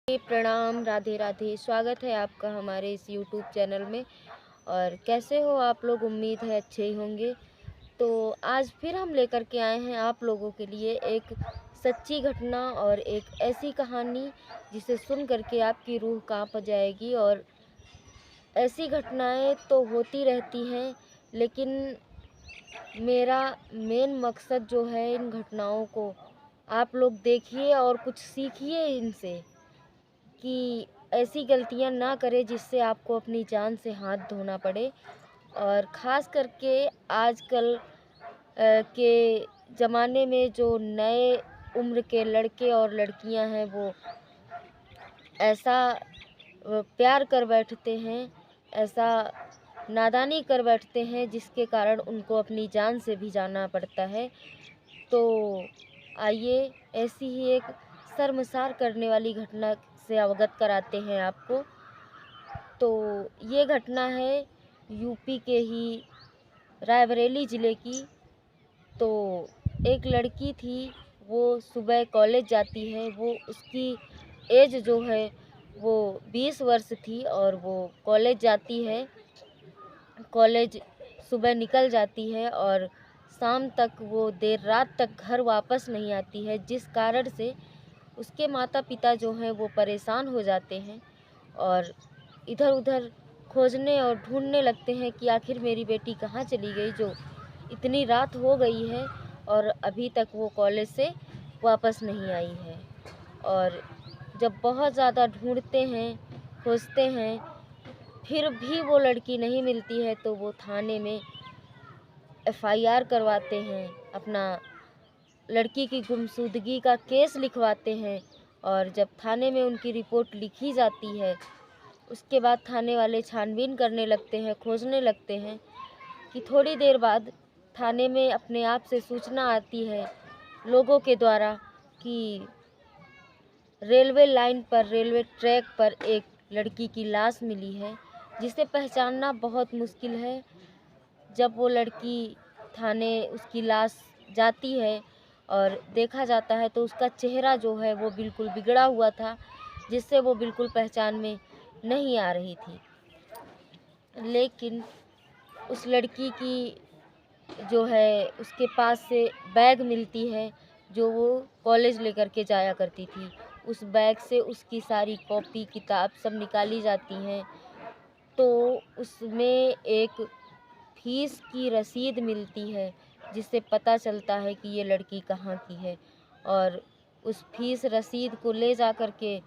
प्रणाम, राधे राधे। स्वागत है आपका हमारे इस यूट्यूब चैनल में। और कैसे हो आप लोग? उम्मीद है अच्छे ही होंगे। तो आज फिर हम लेकर के आए हैं आप लोगों के लिए एक सच्ची घटना और एक ऐसी कहानी जिसे सुन करके आपकी रूह कांप जाएगी। और ऐसी घटनाएं तो होती रहती हैं, लेकिन मेरा मेन मकसद जो है, इन घटनाओं को आप लोग देखिए और कुछ सीखिए इनसे, कि ऐसी गलतियां ना करें जिससे आपको अपनी जान से हाथ धोना पड़े। और ख़ास करके आजकल के ज़माने में जो नए उम्र के लड़के और लड़कियां हैं, वो ऐसा प्यार कर बैठते हैं, ऐसा नादानी कर बैठते हैं, जिसके कारण उनको अपनी जान से भी जाना पड़ता है। तो आइए ऐसी ही एक शर्मसार करने वाली घटना से अवगत कराते हैं आपको। तो ये घटना है यूपी के ही रायबरेली ज़िले की। तो एक लड़की थी, वो सुबह कॉलेज जाती है। वो उसकी एज जो है वो 20 वर्ष थी, और वो कॉलेज जाती है। कॉलेज सुबह निकल जाती है और शाम तक, वो देर रात तक घर वापस नहीं आती है, जिस कारण से उसके माता पिता जो हैं वो परेशान हो जाते हैं और इधर उधर खोजने और ढूंढने लगते हैं कि आखिर मेरी बेटी कहाँ चली गई, जो इतनी रात हो गई है और अभी तक वो कॉलेज से वापस नहीं आई है। और जब बहुत ज़्यादा ढूंढते हैं, खोजते हैं, फिर भी वो लड़की नहीं मिलती है, तो वो थाने में एफआईआर करवाते हैं, अपना लड़की की गुमशुदगी का केस लिखवाते हैं। और जब थाने में उनकी रिपोर्ट लिखी जाती है, उसके बाद थाने वाले छानबीन करने लगते हैं, खोजने लगते हैं। कि थोड़ी देर बाद थाने में अपने आप से सूचना आती है लोगों के द्वारा कि रेलवे लाइन पर, रेलवे ट्रैक पर एक लड़की की लाश मिली है, जिसे पहचानना बहुत मुश्किल है। जब वो लड़की थाने, उसकी लाश जाती है और देखा जाता है, तो उसका चेहरा जो है वो बिल्कुल बिगड़ा हुआ था, जिससे वो बिल्कुल पहचान में नहीं आ रही थी। लेकिन उस लड़की की जो है, उसके पास से बैग मिलती है, जो वो कॉलेज लेकर के जाया करती थी। उस बैग से उसकी सारी कॉपी किताब सब निकाली जाती हैं। तो उसमें एक फीस की रसीद मिलती है, जिससे पता चलता है कि ये लड़की कहाँ की है। और उस फीस रसीद को ले जा कर के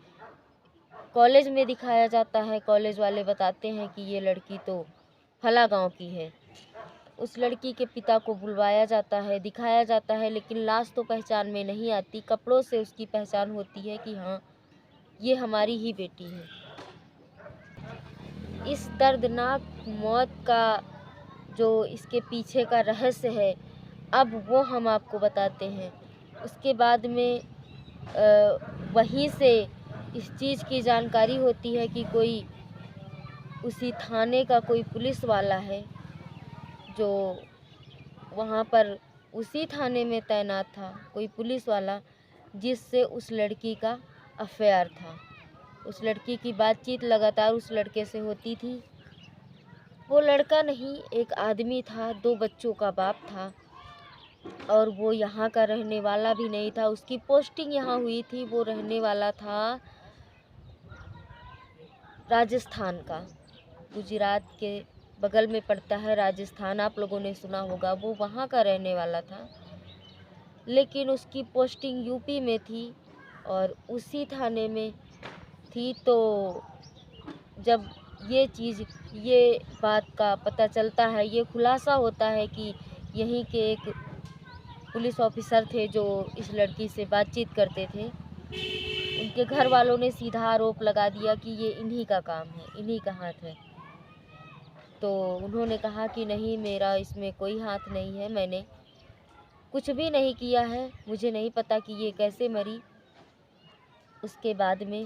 कॉलेज में दिखाया जाता है। कॉलेज वाले बताते हैं कि ये लड़की तो फला गांव की है। उस लड़की के पिता को बुलवाया जाता है, दिखाया जाता है, लेकिन लाश तो पहचान में नहीं आती। कपड़ों से उसकी पहचान होती है कि हाँ, ये हमारी ही बेटी है। इस दर्दनाक मौत का जो इसके पीछे का रहस्य है, अब वो हम आपको बताते हैं। उसके बाद में वहीं से इस चीज़ की जानकारी होती है कि कोई, उसी थाने का कोई पुलिस वाला है, जो वहाँ पर उसी थाने में तैनात था, कोई पुलिस वाला, जिससे उस लड़की का अफेयर था। उस लड़की की बातचीत लगातार उस लड़के से होती थी। वो लड़का नहीं, एक आदमी था, 2 बच्चों का बाप था, और वो यहाँ का रहने वाला भी नहीं था। उसकी पोस्टिंग यहाँ हुई थी, वो रहने वाला था राजस्थान का। गुजरात के बगल में पड़ता है राजस्थान, आप लोगों ने सुना होगा। वो वहाँ का रहने वाला था, लेकिन उसकी पोस्टिंग यूपी में थी और उसी थाने में थी। तो जब ये बात का पता चलता है, ये खुलासा होता है कि यहीं के एक पुलिस ऑफिसर थे जो इस लड़की से बातचीत करते थे। उनके घर वालों ने सीधा आरोप लगा दिया कि ये इन्हीं का काम है, इन्हीं का हाथ है। तो उन्होंने कहा कि नहीं, मेरा इसमें कोई हाथ नहीं है, मैंने कुछ भी नहीं किया है, मुझे नहीं पता कि ये कैसे मरी। उसके बाद में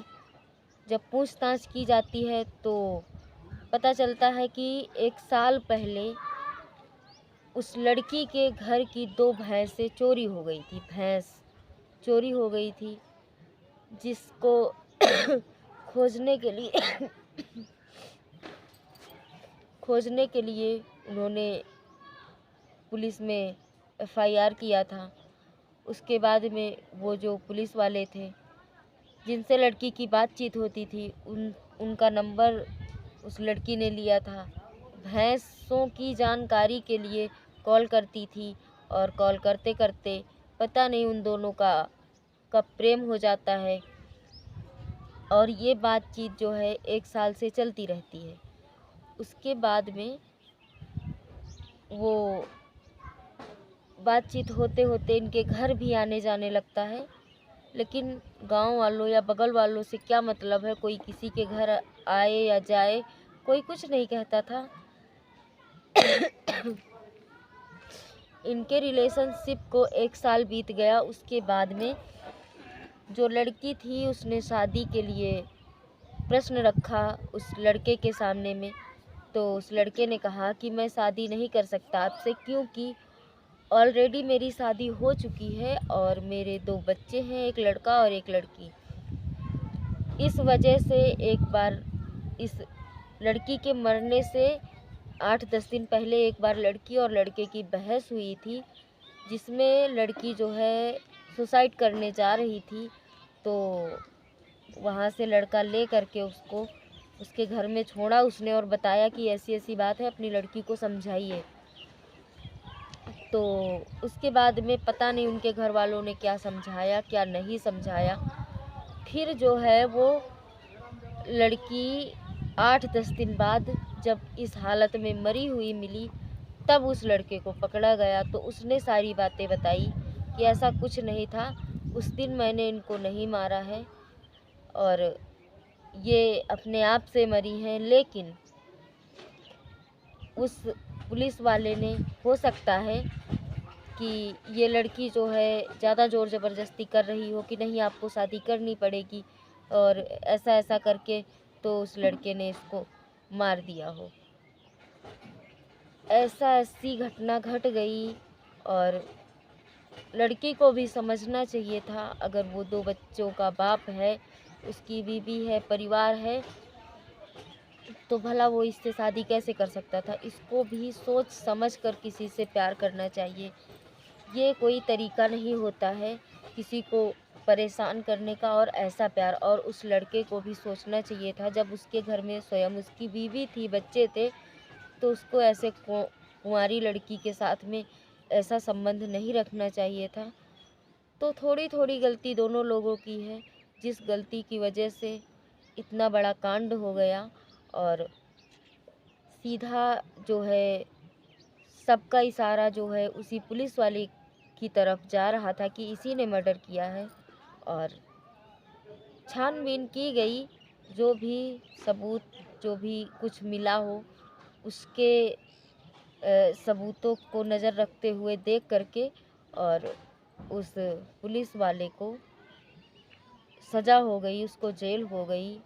जब पूछताछ की जाती है, तो पता चलता है कि 1 साल पहले उस लड़की के घर की 2 भैंसें चोरी हो गई थी। भैंस चोरी हो गई थी, जिसको खोजने के लिए खोजने के लिए उन्होंने पुलिस में एफआईआर किया था। उसके बाद में वो जो पुलिस वाले थे जिनसे लड़की की बातचीत होती थी उनका नंबर उस लड़की ने लिया था। भैंसों की जानकारी के लिए कॉल करती थी और कॉल करते करते पता नहीं उन दोनों का कब प्रेम हो जाता है और ये बातचीत जो है 1 साल से चलती रहती है। उसके बाद में वो बातचीत होते होते इनके घर भी आने जाने लगता है, लेकिन गांव वालों या बगल वालों से क्या मतलब है, कोई किसी के घर आए या जाए, कोई कुछ नहीं कहता था। इनके रिलेशनशिप को 1 साल बीत गया। उसके बाद में जो लड़की थी उसने शादी के लिए प्रश्न रखा उस लड़के के सामने में। तो उस लड़के ने कहा कि मैं शादी नहीं कर सकता आपसे, क्योंकि ऑलरेडी मेरी शादी हो चुकी है और मेरे 2 बच्चे हैं, एक लड़का और एक लड़की। इस वजह से एक बार इस लड़की के मरने से 8-10 दिन पहले एक बार लड़की और लड़के की बहस हुई थी, जिसमें लड़की जो है सुसाइड करने जा रही थी। तो वहाँ से लड़का ले करके उसको उसके घर में छोड़ा उसने और बताया कि ऐसी ऐसी बात है, अपनी लड़की को समझाइए। तो उसके बाद में पता नहीं उनके घर वालों ने क्या समझाया क्या नहीं समझाया। फिर जो है वो लड़की 8-10 दिन बाद जब इस हालत में मरी हुई मिली, तब उस लड़के को पकड़ा गया। तो उसने सारी बातें बताई कि ऐसा कुछ नहीं था, उस दिन मैंने इनको नहीं मारा है और ये अपने आप से मरी हैं। लेकिन उस पुलिस वाले ने, हो सकता है कि ये लड़की जो है ज़्यादा ज़ोर ज़बरदस्ती कर रही हो कि नहीं आपको शादी करनी पड़ेगी, और ऐसा ऐसा करके तो उस लड़के ने इसको मार दिया हो। ऐसी घटना घट गई और लड़की को भी समझना चाहिए था, अगर वो 2 बच्चों का बाप है, उसकी बीवी है, परिवार है, तो भला वो इससे शादी कैसे कर सकता था। इसको भी सोच समझ कर किसी से प्यार करना चाहिए। ये कोई तरीका नहीं होता है किसी को परेशान करने का, और ऐसा प्यार। और उस लड़के को भी सोचना चाहिए था, जब उसके घर में स्वयं उसकी बीवी थी, बच्चे थे, तो उसको ऐसे कुंवारी लड़की के साथ में ऐसा संबंध नहीं रखना चाहिए था। तो थोड़ी थोड़ी गलती दोनों लोगों की है, जिस गलती की वजह से इतना बड़ा कांड हो गया। और सीधा जो है सबका इशारा जो है उसी पुलिस वाले की तरफ जा रहा था कि इसी ने मर्डर किया है। और छानबीन की गई, जो भी सबूत, जो भी कुछ मिला हो, उसके सबूतों को नज़र रखते हुए देख करके और उस पुलिस वाले को सज़ा हो गई, उसको जेल हो गई,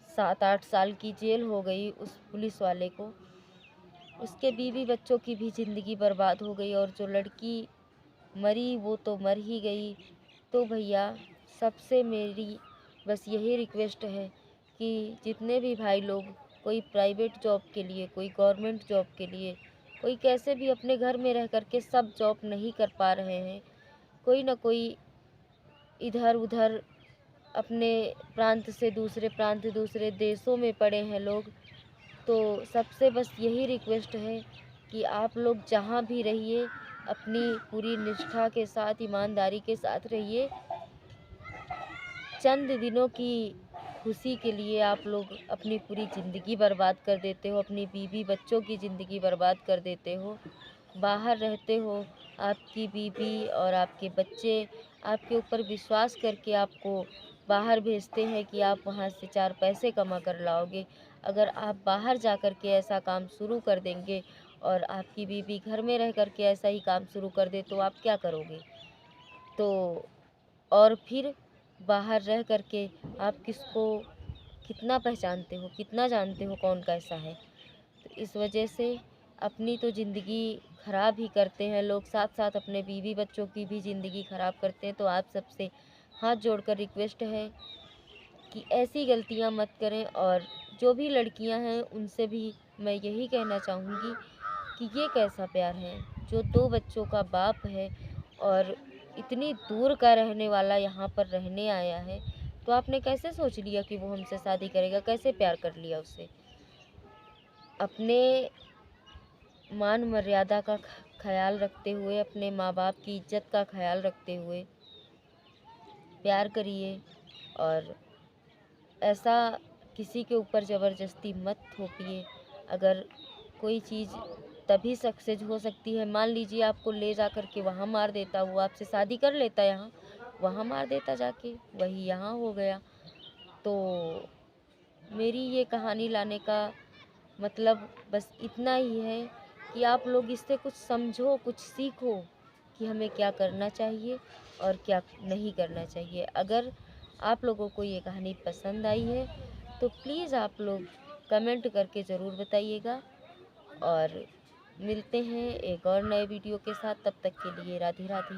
7-8 साल की जेल हो गई उस पुलिस वाले को। उसके बीवी बच्चों की भी ज़िंदगी बर्बाद हो गई, और जो लड़की मरी वो तो मर ही गई। तो भैया सबसे मेरी बस यही रिक्वेस्ट है कि जितने भी भाई लोग कोई प्राइवेट जॉब के लिए, कोई गवर्नमेंट जॉब के लिए, कोई कैसे भी अपने घर में रह कर के सब जॉब नहीं कर पा रहे हैं, कोई ना कोई इधर उधर अपने प्रांत से दूसरे प्रांत, दूसरे देशों में पड़े हैं लोग, तो सबसे बस यही रिक्वेस्ट है कि आप लोग जहाँ भी रहिए अपनी पूरी निष्ठा के साथ, ईमानदारी के साथ रहिए। चंद दिनों की खुशी के लिए आप लोग अपनी पूरी ज़िंदगी बर्बाद कर देते हो, अपनी बीवी बच्चों की ज़िंदगी बर्बाद कर देते हो। बाहर रहते हो, आपकी बीवी और आपके बच्चे आपके ऊपर विश्वास करके आपको बाहर भेजते हैं कि आप वहाँ से 4 पैसे कमा कर लाओगे। अगर आप बाहर जा कर के ऐसा काम शुरू कर देंगे और आपकी बीवी घर में रह कर के ऐसा ही काम शुरू कर दे, तो आप क्या करोगे? तो और फिर बाहर रह कर के आप किसको कितना पहचानते हो, कितना जानते हो कौन कैसा है। तो इस वजह से अपनी तो ज़िंदगी ख़राब ही करते हैं लोग, साथ साथ अपने बीवी बच्चों की भी ज़िंदगी ख़राब करते हैं। तो आप सबसे हाथ जोड़कर रिक्वेस्ट है कि ऐसी गलतियां मत करें। और जो भी लड़कियां हैं उनसे भी मैं यही कहना चाहूँगी कि ये कैसा प्यार है, जो 2 बच्चों का बाप है और इतनी दूर का रहने वाला यहाँ पर रहने आया है, तो आपने कैसे सोच लिया कि वो हमसे शादी करेगा, कैसे प्यार कर लिया उससे। अपने मान मर्यादा का ख्याल रखते हुए, अपने माँ बाप की इज्जत का ख्याल रखते हुए प्यार करिए। और ऐसा किसी के ऊपर ज़बरदस्ती मत थोपिए। अगर कोई चीज़ तभी सक्सेस हो सकती है, मान लीजिए आपको ले जा कर के वहाँ मार देता, वो आपसे शादी कर लेता यहाँ, वहाँ मार देता जाके, वही यहाँ हो गया। तो मेरी ये कहानी लाने का मतलब बस इतना ही है कि आप लोग इससे कुछ समझो, कुछ सीखो कि हमें क्या करना चाहिए और क्या नहीं करना चाहिए। अगर आप लोगों को ये कहानी पसंद आई है तो प्लीज़ आप लोग कमेंट करके ज़रूर बताइएगा। और मिलते हैं एक और नए वीडियो के साथ, तब तक के लिए राधे राधे।